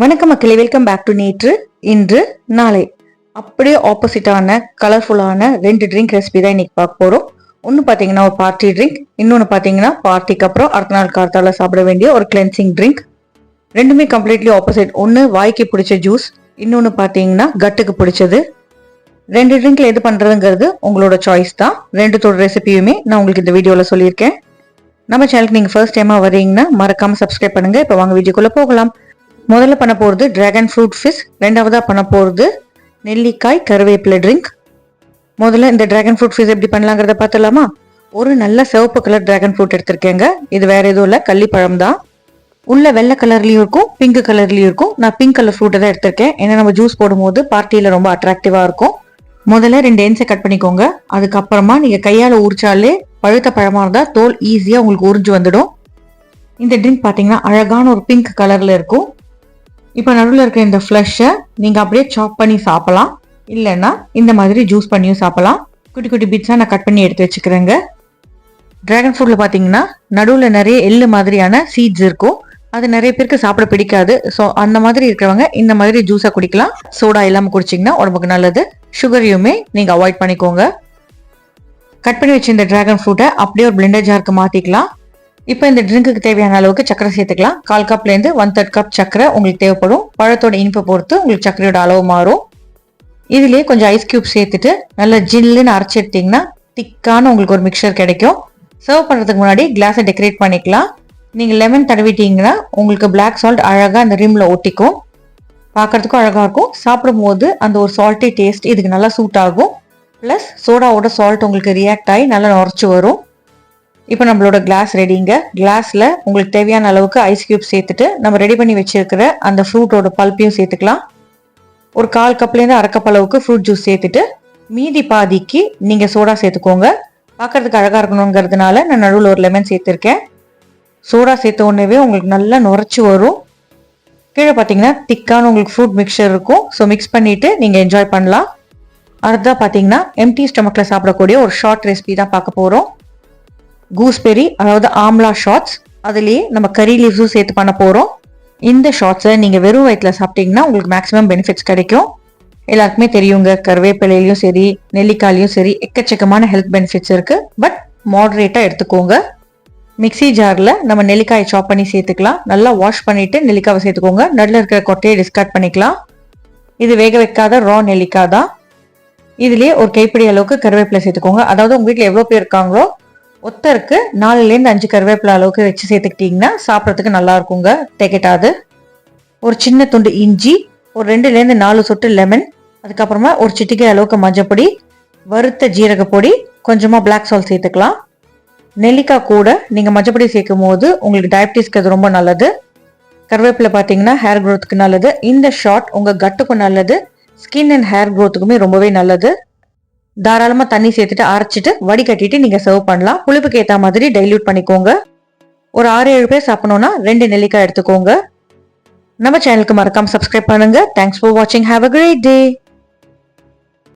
வணக்கம் மக்களே, welcome back to நேற்று இன்று நாளை. அப்படியே ஆப்போசிட்டான கலர்ஃபுல்லான 2 ட்ரிங்க் ரெசிபி தான் இன்னைக்கு பார்க்க போறோம். ஒன்று பார்த்தீங்கன்னா ஒரு பார்ட்டி ட்ரிங்க், இன்னொன்று பார்த்தீங்கன்னா பார்ட்டிக்கு அப்புறம் அடுத்த நாள் கார்த்தால சாப்பிட வேண்டிய ஒரு கிளென்சிங் ட்ரிங்க். ரெண்டுமே கம்ப்ளீட்லி ஆப்போசிட். ஒன்று வாய்க்கு பிடிச்ச ஜூஸ், இன்னொன்று பார்த்தீங்கன்னா கட்டுக்கு பிடிச்சது. 2 ட்ரிங்க்ல எது பண்றதுங்கிறது உங்களோட சாய்ஸ் தான். ரெண்டுத்தோட ரெசிபியுமே நான் உங்களுக்கு இந்த வீடியோவில் சொல்லியிருக்கேன். நம்ம சேனலுக்கு நீங்கள் ஃபர்ஸ்ட் டைமாக வரீங்கன்னா மறக்காம சப்ஸ்கிரைப் பண்ணுங்க. இப்போ வாங்க வீடியோக்குள்ள போகலாம். முதல்ல பண்ண போகிறது டிராகன் ஃப்ரூட் ஃபிஷ், ரெண்டாவதாக பண்ண போகிறது நெல்லிக்காய் கருவேப்பிலை ட்ரிங்க். முதல்ல இந்த டிராகன் ஃப்ரூட் ஃபிஷ் எப்படி பண்ணலாங்கிறத பார்த்துலாமா? ஒரு நல்ல சிவப்பு கலர் டிராகன் ஃப்ரூட் எடுத்திருக்கேங்க. இது வேற எதுவும் இல்லை, கள்ளிப்பழம் தான். உள்ள வெள்ளை கலர்லயும் இருக்கும், பிங்க் கலர்லயும் இருக்கும். நான் பிங்க் கலர் ஃப்ரூட்டை தான் எடுத்திருக்கேன். ஏன்னா நம்ம ஜூஸ் போடும்போது பார்ட்டியில ரொம்ப அட்ராக்டிவா இருக்கும். முதல்ல 2 என்ஸை கட் பண்ணிக்கோங்க. அதுக்கப்புறமா நீங்க கையால உரிச்சாலே பழுத்த பழமா இருந்தா தோல் ஈஸியா உங்களுக்கு உறிஞ்சு வந்துடும். இந்த ட்ரிங்க் பாத்தீங்கன்னா அழகான ஒரு பிங்க் கலர்ல இருக்கும். இப்போ நடுவில் இருக்கிற இந்த ஃப்ளஷை நீங்கள் அப்படியே சாப் பண்ணி சாப்பிடலாம், இல்லைன்னா இந்த மாதிரி ஜூஸ் பண்ணியும் சாப்பிடலாம். குட்டி குட்டி பீட்ஸாக நான் கட் பண்ணி எடுத்து வச்சுக்கிறேங்க. டிராகன் ஃப்ரூட்டில் பார்த்தீங்கன்னா நடுவில் நிறைய எள்ளு மாதிரியான சீட்ஸ் இருக்கும். அது நிறைய பேருக்கு சாப்பிட பிடிக்காது. ஸோ அந்த மாதிரி இருக்கிறவங்க இந்த மாதிரி ஜூஸாக குடிக்கலாம். சோடா இல்லாமல் குடிச்சிங்கன்னா உடம்புக்கு நல்லது. சுகரையுமே நீங்கள் அவாய்ட் பண்ணிக்கோங்க. கட் பண்ணி வச்சு இந்த டிராகன் ஃப்ரூட்டை அப்படியே ஒரு பிளெண்டர் ஜாருக்கு மாற்றிக்கலாம். இப்போ இந்த ட்ரிங்க்குக்கு தேவையான அளவுக்கு சக்கரை சேர்த்துக்கலாம். 1/4 கப்லேருந்து 1/3 கப் சக்கரை உங்களுக்கு தேவைப்படும். பழத்தோட இனிப்பை பொறுத்து உங்களுக்கு சக்கரையோட அளவு மாறும். இதுலேயே கொஞ்சம் ஐஸ் கியூப் சேர்த்துட்டு நல்லா ஜில்லுன்னு அரைச்சி எடுத்தீங்கன்னா திக்கான உங்களுக்கு ஒரு மிக்சர் கிடைக்கும். சர்வ் பண்ணுறதுக்கு முன்னாடி கிளாஸை டெக்கரேட் பண்ணிக்கலாம். நீங்கள் லெமன் தடவிட்டீங்கன்னா உங்களுக்கு பிளாக் சால்ட் அழகாக அந்த ரிம்மில் ஒட்டிக்கும். பார்க்கறதுக்கும் அழகாக இருக்கும். சாப்பிடும்போது அந்த ஒரு சால்ட்டி டேஸ்ட் இதுக்கு நல்லா சூட் ஆகும். ப்ளஸ் சோடாவோட சால்ட் உங்களுக்கு ரியாக்ட் ஆகி நல்லா நுரைச்சி வரும். இப்போ நம்மளோட கிளாஸ் ரெடிங்க. கிளாஸில் உங்களுக்கு தேவையான அளவுக்கு ஐஸ் கியூப் சேர்த்துட்டு நம்ம ரெடி பண்ணி வச்சிருக்கிற அந்த ஃப்ரூட்டோட பல்ப்பையும் சேர்த்துக்கலாம். ஒரு 1/4 கப்லேருந்து 1/2 கப் அளவுக்கு ஃப்ரூட் ஜூஸ் சேர்த்துட்டு மீதி பாதிக்கு நீங்கள் சோடா சேர்த்துக்கோங்க. பார்க்கறதுக்கு அழகாக இருக்கணுங்கிறதுனால நான் நடுவில் ஒரு லெமன் சேர்த்துருக்கேன். சோடா சேர்த்த உடனே உங்களுக்கு நல்லா நுரைச்சி வரும். கீழே பார்த்தீங்கன்னா திக்கான உங்களுக்கு ஃப்ரூட் மிக்சர் இருக்கும். ஸோ மிக்ஸ் பண்ணிவிட்டு நீங்கள் என்ஜாய் பண்ணலாம். அடுத்ததாக பார்த்தீங்கன்னா எம்டி ஸ்டொமக்கில் சாப்பிடக்கூடிய ஒரு ஷார்ட் ரெசிபி தான் பார்க்க போகிறோம். கூஸ்பெரி, அதாவது ஆம்லா ஷார்ட்ஸ். அதுலேயே நம்ம கறி லீவ்ஸும் சேர்த்து பண்ண போகிறோம். இந்த ஷார்ட்ஸை நீங்கள் வெறும் வயிற்றில் சாப்பிட்டீங்கன்னா உங்களுக்கு மேக்ஸிமம் பெனிஃபிட்ஸ் கிடைக்கும். எல்லாருக்குமே தெரியுங்க, கருவேப்பிலையிலையும் சரி நெல்லிக்காயிலையும் சரி எக்கச்சக்கமான ஹெல்த் பெனிஃபிட்ஸ் இருக்குது. பட் மாடரேட்டாக எடுத்துக்கோங்க. மிக்சி ஜாரில் நம்ம நெல்லிக்காயை சாப் பண்ணி சேர்த்துக்கலாம். நல்லா வாஷ் பண்ணிவிட்டு நெல்லிக்காவை சேர்த்துக்கோங்க. நடுவில் இருக்கிற கொட்டையை டிஸ்கார்ட் பண்ணிக்கலாம். இது வேக வைக்காத ரா நெல்லிக்காய் தான். இதுலேயே ஒரு கைப்பிடி அளவுக்கு கருவேப்பிலை சேர்த்துக்கோங்க. அதாவது உங்கள் வீட்டில் எவ்வளோ பேர் இருக்காங்களோ ஒத்தருக்கு 4லேருந்து 5 கருவேப்பிலை அளவுக்கு வச்சு சேர்த்துக்கிட்டிங்கன்னா சாப்பிட்றதுக்கு நல்லா இருக்குங்க, திகட்டாது. ஒரு சின்ன துண்டு இஞ்சி, ஒரு 2லேருந்து 4 சொட்டு லெமன், அதுக்கப்புறமா ஒரு சிட்டிகை அளவுக்கு மஞ்சப்பொடி, வறுத்த ஜீரகப்பொடி, கொஞ்சமாக பிளாக் சால்ட் சேர்த்துக்கலாம். நெல்லிக்காய் கூட நீங்கள் மஞ்சப்பொடி சேர்க்கும் போது உங்களுக்கு டயபிட்டிஸ்க்கு அது ரொம்ப நல்லது. கருவேப்பிலை பார்த்தீங்கன்னா ஹேர் க்ரோத்துக்கு நல்லது. இந்த ஷார்ட் உங்கள் கட்டுக்கும் நல்லது, ஸ்கின் அண்ட் ஹேர் க்ரோத்துக்குமே ரொம்பவே நல்லது. தாராளமாக தண்ணி சேர்த்துட்டு அரைச்சிட்டு வடிகட்டிட்டு நீங்கள் சர்வ் பண்ணலாம். புளிப்புக்கு ஏற்ற மாதிரி டைல்யூட் பண்ணிக்கோங்க. ஒரு 6-7 பேர் சாப்பிடணும்னா 2 நெல்லிக்காய் எடுத்துக்கோங்க. நம்ம சேனலுக்கு மறக்காம சப்ஸ்கிரைப் பண்ணுங்க. தேங்க்ஸ் ஃபார் வாட்சிங். Have a great day.